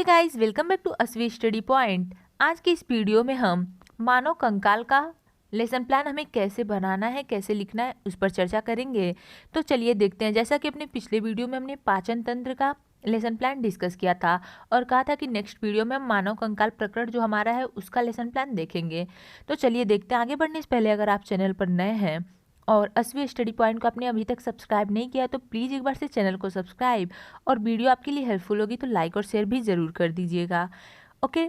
Hey guys, welcome back to अस्वी study point. आज की इस वीडियो में हम मानव कंकाल का लेसन प्लान हमें कैसे बनाना है, कैसे लिखना है, उस पर चर्चा करेंगे। तो चलिए देखते हैं। जैसा कि अपने पिछले वीडियो में हमने पाचन तंत्र का लेसन प्लान डिस्कस किया था और कहा था कि नेक्स्ट वीडियो में हम मानव कंकाल प्रकरण जो हमारा है उसका लेसन प्लान देखेंगे। तो चलिए देखते हैं। आगे बढ़ने से पहले अगर आप चैनल पर नए हैं और अस्वी स्टडी पॉइंट को आपने अभी तक सब्सक्राइब नहीं किया तो प्लीज़ एक बार से चैनल को सब्सक्राइब, और वीडियो आपके लिए हेल्पफुल होगी तो लाइक और शेयर भी ज़रूर कर दीजिएगा। ओके,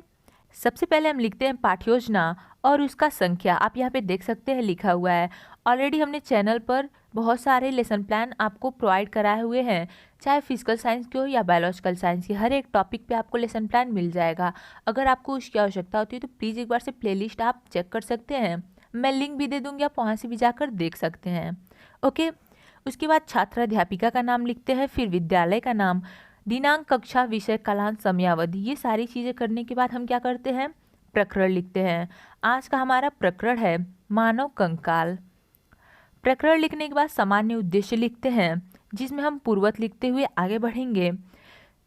सबसे पहले हम लिखते हैं पाठ्य योजना और उसका संख्या। आप यहाँ पे देख सकते हैं लिखा हुआ है। ऑलरेडी हमने चैनल पर बहुत सारे लेसन प्लान आपको प्रोवाइड कराए हुए हैं, चाहे फिजिकल साइंस के हो या बायोलॉजिकल साइंस के। हर एक टॉपिक पे आपको लेसन प्लान मिल जाएगा। अगर आपको उसकी आवश्यकता होती है तो प्लीज़ एक बार से प्लेलिस्ट आप चेक कर सकते हैं। मैं लिंक भी दे दूंगी, आप वहाँ से भी जाकर देख सकते हैं। ओके, उसके बाद छात्र अध्यापिका का नाम लिखते हैं, फिर विद्यालय का नाम, दिनांक, कक्षा, विषय, कालांत, समयावधि। ये सारी चीज़ें करने के बाद हम क्या करते हैं, प्रकरण लिखते हैं। आज का हमारा प्रकरण है मानव कंकाल। प्रकरण लिखने के बाद सामान्य उद्देश्य लिखते हैं, जिसमें हम पूर्ववत लिखते हुए आगे बढ़ेंगे।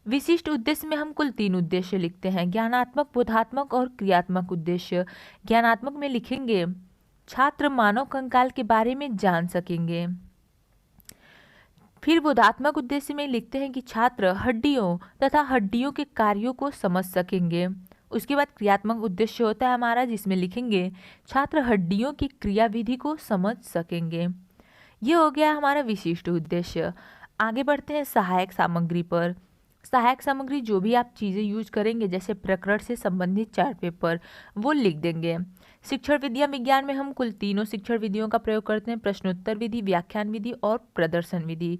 विशिष्ट उद्देश्य में हम कुल 3 उद्देश्य लिखते हैं, ज्ञानात्मक, बोधात्मक और क्रियात्मक उद्देश्य। ज्ञानात्मक में लिखेंगे छात्र मानव कंकाल के बारे में जान सकेंगे। फिर बोधात्मक उद्देश्य में लिखते हैं कि छात्र हड्डियों तथा हड्डियों के कार्यों को समझ सकेंगे। उसके बाद क्रियात्मक उद्देश्य होता है हमारा, जिसमें लिखेंगे छात्र हड्डियों की क्रियाविधि को समझ सकेंगे। ये हो गया हमारा विशिष्ट उद्देश्य। आगे बढ़ते हैं सहायक सामग्री पर। सहायक सामग्री जो भी आप चीज़ें यूज करेंगे, जैसे प्रकरण से संबंधित चार्ट पेपर, वो लिख देंगे। शिक्षण विधियां, विज्ञान में हम कुल 3 शिक्षण विधियों का प्रयोग करते हैं, प्रश्नोत्तर विधि, व्याख्यान विधि और प्रदर्शन विधि।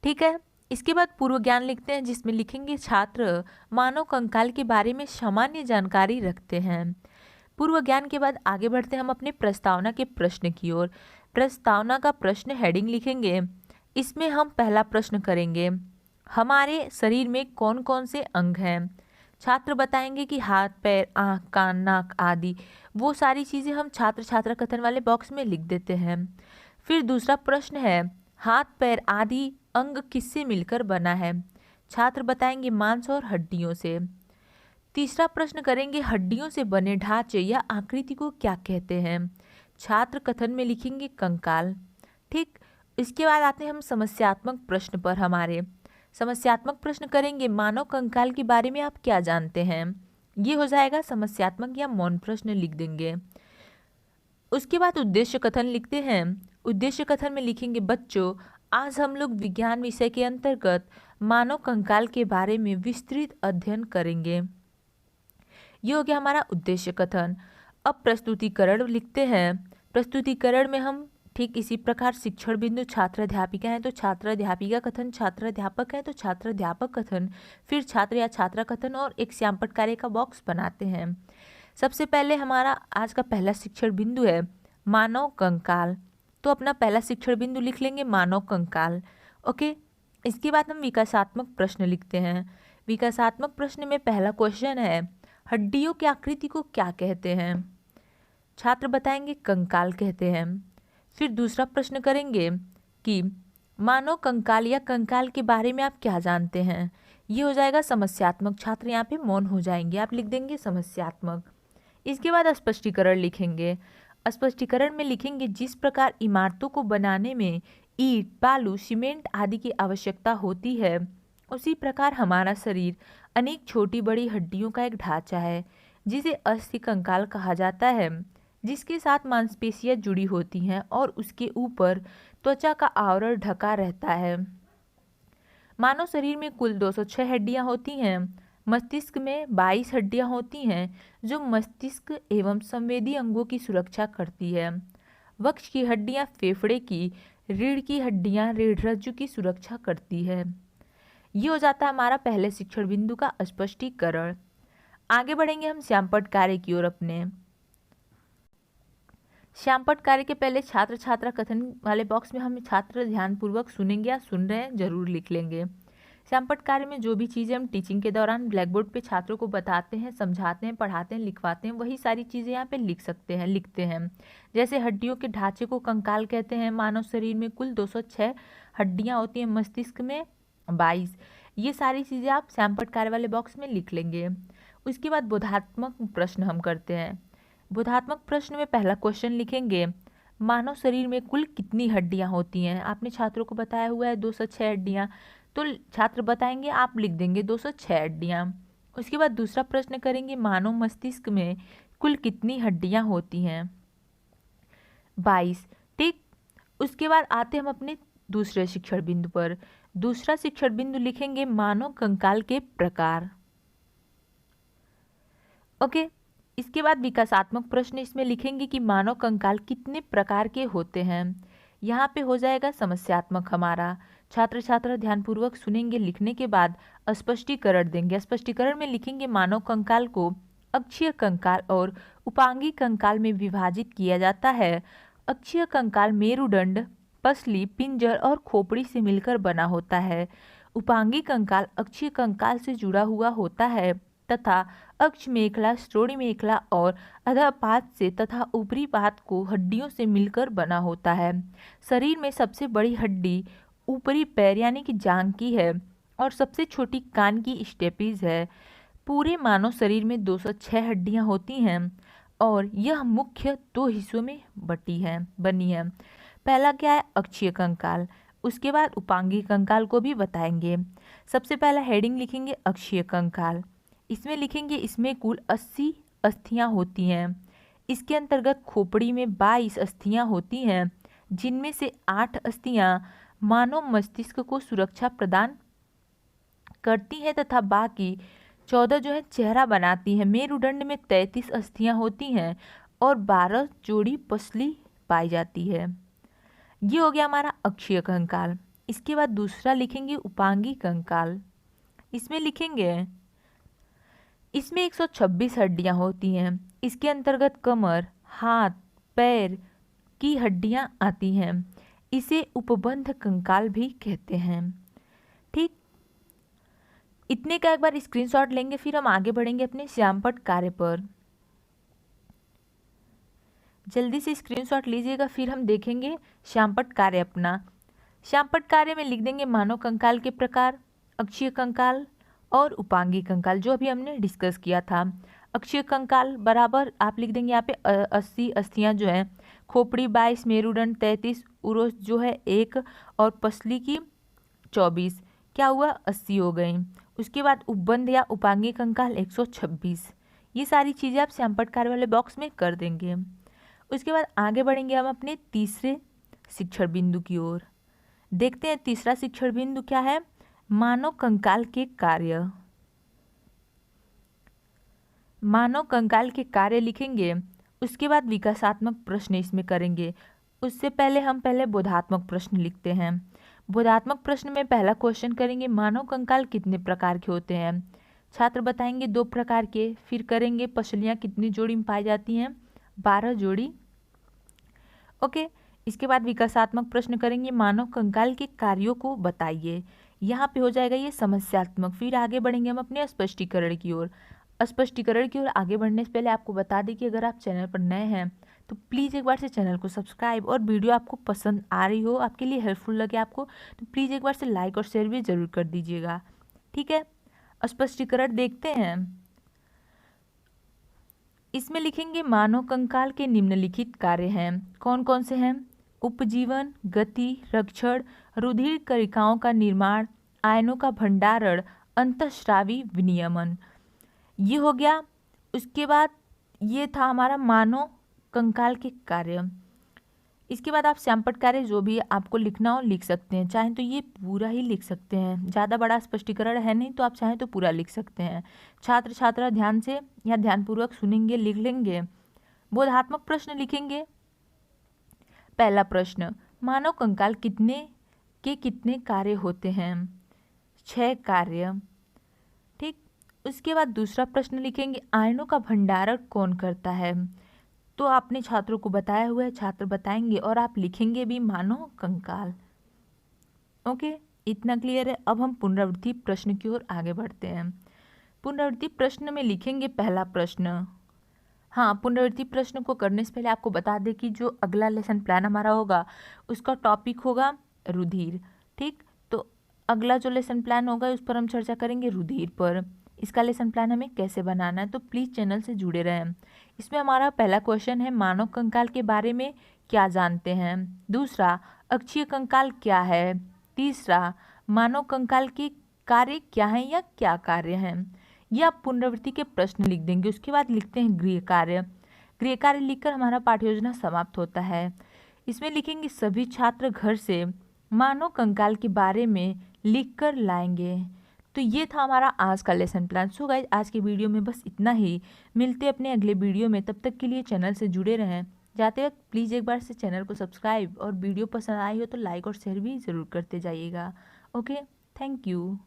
ठीक है। इसके बाद पूर्व ज्ञान लिखते हैं, जिसमें लिखेंगे छात्र मानव कंकाल के बारे में सामान्य जानकारी रखते हैं। पूर्व ज्ञान के बाद आगे बढ़ते हैं हम अपने प्रस्तावना के प्रश्न की ओर। प्रस्तावना का प्रश्न हेडिंग लिखेंगे। इसमें हम पहला प्रश्न करेंगे, हमारे शरीर में कौन कौन से अंग हैं। छात्र बताएंगे कि हाथ, पैर, आँख, कान, नाक आदि। वो सारी चीज़ें हम छात्र छात्रा कथन वाले बॉक्स में लिख देते हैं। फिर दूसरा प्रश्न है, हाथ, पैर आदि अंग किससे मिलकर बना है। छात्र बताएंगे मांस और हड्डियों से। तीसरा प्रश्न करेंगे, हड्डियों से बने ढांचे या आकृति को क्या कहते हैं। छात्र कथन में लिखेंगे कंकाल। ठीक। इसके बाद आते हैं हम समस्यात्मक प्रश्न पर। हमारे समस्यात्मक प्रश्न करेंगे, मानव कंकाल के बारे में आप क्या जानते हैं। ये हो जाएगा समस्यात्मक या मौन प्रश्न लिख देंगे। उसके बाद उद्देश्य कथन लिखते हैं। उद्देश्य कथन में लिखेंगे, बच्चों आज हम लोग विज्ञान विषय के अंतर्गत मानव कंकाल के बारे में विस्तृत अध्ययन करेंगे। ये हो गया हमारा उद्देश्य कथन। अब प्रस्तुतिकरण लिखते हैं। प्रस्तुतिकरण में हम ठीक इसी प्रकार शिक्षण बिंदु, छात्र अध्यापिका है तो छात्र अध्यापिका कथन, छात्र अध्यापक है तो छात्र अध्यापक कथन, फिर छात्र या छात्रा कथन और एक श्यामपट्ट कार्य का बॉक्स बनाते हैं। सबसे पहले हमारा आज का पहला शिक्षण बिंदु है मानव कंकाल, तो अपना पहला शिक्षण बिंदु लिख लेंगे मानव कंकाल। ओके। इसके बाद हम विकासात्मक प्रश्न लिखते हैं। विकासात्मक प्रश्न में पहला क्वेश्चन है, हड्डियों की आकृति को क्या कहते हैं। छात्र बताएंगे कंकाल कहते हैं। फिर दूसरा प्रश्न करेंगे कि मानव कंकाल या कंकाल के बारे में आप क्या जानते हैं। ये हो जाएगा समस्यात्मक। छात्र यहाँ पे मौन हो जाएंगे, आप लिख देंगे समस्यात्मक। इसके बाद स्पष्टीकरण लिखेंगे। स्पष्टीकरण में लिखेंगे, जिस प्रकार इमारतों को बनाने में ईंट, बालू, सीमेंट आदि की आवश्यकता होती है, उसी प्रकार हमारा शरीर अनेक छोटी बड़ी हड्डियों का एक ढांचा है, जिसे अस्थि कंकाल कहा जाता है, जिसके साथ मांसपेशियां जुड़ी होती हैं और उसके ऊपर त्वचा का आवरण ढका रहता है। मानव शरीर में कुल 206 हड्डियां होती हैं। मस्तिष्क में 22 हड्डियां होती हैं, जो मस्तिष्क एवं संवेदी अंगों की सुरक्षा करती है। वक्ष की हड्डियां फेफड़े की, रीढ़ की हड्डियां रीढ़ रज्जु की सुरक्षा करती है। ये हो जाता है हमारा पहले शिक्षण बिंदु का स्पष्टीकरण। आगे बढ़ेंगे हम श्यामपट्ट कार्य की ओर। अपने श्यामपट्ट कार्य के पहले छात्र छात्रा कथन वाले बॉक्स में हम छात्र ध्यानपूर्वक सुनेंगे या सुन रहे हैं जरूर लिख लेंगे। श्यामपट्ट कार्य में जो भी चीज़ें हम टीचिंग के दौरान ब्लैक बोर्ड पे छात्रों को बताते हैं, समझाते हैं, पढ़ाते हैं, लिखवाते हैं, वही सारी चीज़ें यहाँ पे लिख सकते हैं, लिखते हैं। जैसे हड्डियों के ढांचे को कंकाल कहते हैं। मानव शरीर में कुल 206 हड्डियाँ होती हैं, मस्तिष्क में 22। ये सारी चीज़ें आप श्यामपट्ट कार्य वाले बॉक्स में लिख लेंगे। उसके बाद बोधात्मक प्रश्न हम करते हैं। बोधात्मक प्रश्न में पहला क्वेश्चन लिखेंगे, मानव शरीर में कुल कितनी हड्डियां होती हैं। आपने छात्रों को बताया हुआ है 206 हड्डियां, तो छात्र बताएंगे, आप लिख देंगे 206 हड्डियां। उसके बाद दूसरा प्रश्न करेंगे, मानव मस्तिष्क में कुल कितनी हड्डियां होती हैं। 22। ठीक। उसके बाद आते हम अपने दूसरे शिक्षण बिंदु पर। दूसरा शिक्षण बिंदु लिखेंगे, मानव कंकाल के प्रकार। ओके। इसके बाद विकासात्मक प्रश्न इसमें लिखेंगे कि मानव कंकाल कितने प्रकार के होते हैं। यहाँ पे हो जाएगा समस्यात्मक हमारा। छात्र छात्रा ध्यानपूर्वक सुनेंगे, लिखने के बाद स्पष्टीकरण देंगे। स्पष्टीकरण में लिखेंगे, मानव कंकाल को अक्षीय कंकाल और उपांगी कंकाल में विभाजित किया जाता है। अक्षीय कंकाल मेरुदंड, पसली, पिंजर और खोपड़ी से मिलकर बना होता है। उपांगी कंकाल अक्षीय कंकाल से जुड़ा हुआ होता है तथा अक्ष मेखला, श्रोणि मेखला और अधःपाद से तथा ऊपरी पाद को हड्डियों से मिलकर बना होता है। शरीर में सबसे बड़ी हड्डी ऊपरी पैर यानी कि जांघ की है और सबसे छोटी कान की स्टेपीज है। पूरे मानव शरीर में 206 हड्डियां होती हैं और यह मुख्य दो हिस्सों में बनी है। पहला क्या है, अक्षीय कंकाल। उसके बाद उपांगी कंकाल को भी बताएंगे। सबसे पहला हेडिंग लिखेंगे अक्षीय कंकाल। इसमें लिखेंगे, इसमें कुल 80 अस्थियां होती हैं। इसके अंतर्गत खोपड़ी में 22 अस्थियां होती हैं, जिनमें से 8 अस्थियां मानव मस्तिष्क को सुरक्षा प्रदान करती हैं तथा बाकी 14 जो है चेहरा बनाती हैं। मेरुदंड में 33 अस्थियां होती हैं और 12 जोड़ी पसली पाई जाती है। ये हो गया हमारा अक्षीय कंकाल। इसके बाद दूसरा लिखेंगे उपांगी कंकाल। इसमें लिखेंगे, इसमें 126 हड्डियां होती हैं। इसके अंतर्गत कमर, हाथ, पैर की हड्डियां आती हैं। इसे उपबंध कंकाल भी कहते हैं। ठीक। इतने का एक बार स्क्रीनशॉट लेंगे, फिर हम आगे बढ़ेंगे अपने श्यामपट्ट कार्य पर। जल्दी से स्क्रीनशॉट लीजिएगा, फिर हम देखेंगे श्यामपट्ट कार्य अपना। श्यामपट्ट कार्य में लिख देंगे मानव कंकाल के प्रकार, अक्षीय कंकाल और उपांगी कंकाल, जो अभी हमने डिस्कस किया था। अक्षीय कंकाल बराबर आप लिख देंगे यहाँ पे 80 अस्थियां जो है, खोपड़ी 22, मेरुदंड 33, उरोस जो है 1 और पसली की 24, क्या हुआ 80 हो गई। उसके बाद उपबंध या उपांगी कंकाल 126। ये सारी चीज़ें आप श्यामपट्ट कार्य वाले बॉक्स में कर देंगे। उसके बाद आगे बढ़ेंगे हम अपने तीसरे शिक्षण बिंदु की ओर। देखते हैं तीसरा शिक्षण बिंदु क्या है, मानव कंकाल के कार्य। मानव कंकाल के कार्य लिखेंगे। उसके बाद विकासात्मक प्रश्न इसमें करेंगे। उससे पहले हम बोधात्मक प्रश्न लिखते हैं। बोधात्मक प्रश्न में पहला क्वेश्चन करेंगे, मानव कंकाल कितने प्रकार के होते हैं। छात्र बताएंगे 2 प्रकार के। फिर करेंगे पसलियां कितनी जोड़ी में पाई जाती हैं, 12 जोड़ी। ओके। इसके बाद विकासात्मक प्रश्न करेंगे, मानव कंकाल के कार्यों को बताइए। यहाँ पे हो जाएगा ये समस्यात्मक। फिर आगे बढ़ेंगे हम अपने स्पष्टीकरण की ओर। स्पष्टीकरण की ओर आगे बढ़ने से पहले आपको बता दें कि अगर आप चैनल पर नए हैं तो प्लीज़ एक बार से चैनल को सब्सक्राइब, और वीडियो आपको पसंद आ रही हो, आपके लिए हेल्पफुल लगे आपको, तो प्लीज़ एक बार से लाइक और शेयर भी ज़रूर कर दीजिएगा। ठीक है। स्पष्टीकरण देखते हैं। इसमें लिखेंगे, मानव कंकाल के निम्नलिखित कार्य हैं। कौन कौन से हैं, उपजीवन, गति, रक्षण, रुधिर कणिकाओं का निर्माण, आयनों का भंडारण, अंतःस्रावी विनियमन। ये हो गया। उसके बाद ये था हमारा मानव कंकाल के कार्य। इसके बाद आप श्यामपट्ट कार्य जो भी आपको लिखना हो लिख सकते हैं, चाहें तो ये पूरा ही लिख सकते हैं, ज़्यादा बड़ा स्पष्टीकरण है नहीं तो आप चाहें तो पूरा लिख सकते हैं। छात्र छात्रा ध्यान से या ध्यानपूर्वक सुनेंगे, लिख लेंगे। बोधात्मक प्रश्न लिखेंगे। पहला प्रश्न, मानव कंकाल कितने कार्य होते हैं, 6 कार्य। ठीक। उसके बाद दूसरा प्रश्न लिखेंगे, आयनों का भंडारण कौन करता है। तो आपने छात्रों को बताया हुआ है, छात्र बताएंगे और आप लिखेंगे भी मानव कंकाल। ओके, इतना क्लियर है। अब हम पुनरावृत्ति प्रश्न की ओर आगे बढ़ते हैं। पुनरावृत्ति प्रश्न में लिखेंगे पहला प्रश्न। हाँ, पुनरावृत्ति प्रश्न को करने से पहले आपको बता दें कि जो अगला लेसन प्लान हमारा होगा उसका टॉपिक होगा रुधिर। ठीक। तो अगला जो लेसन प्लान होगा उस पर हम चर्चा करेंगे रुधिर पर। इसका लेसन प्लान हमें कैसे बनाना है, तो प्लीज़ चैनल से जुड़े रहें। इसमें हमारा पहला क्वेश्चन है मानव कंकाल के बारे में क्या जानते हैं। दूसरा, अक्षीय कंकाल क्या है। तीसरा, मानव कंकाल के कार्य क्या हैं या क्या कार्य हैं। ये आप पुनरावृत्ति के प्रश्न लिख देंगे। उसके बाद लिखते हैं गृह कार्य। गृह कार्य लिखकर हमारा पाठ्य योजना समाप्त होता है। इसमें लिखेंगे सभी छात्र घर से मानव कंकाल के बारे में लिख कर लाएंगे। तो ये था हमारा आज का लेसन प्लान। सो गाइस, आज की वीडियो में बस इतना ही। मिलते हैं अपने अगले वीडियो में, तब तक के लिए चैनल से जुड़े रहें। जाते वक्त प्लीज़ एक बार से चैनल को सब्सक्राइब और वीडियो पसंद आई हो तो लाइक और शेयर भी ज़रूर करते जाइएगा। Okay, thank you.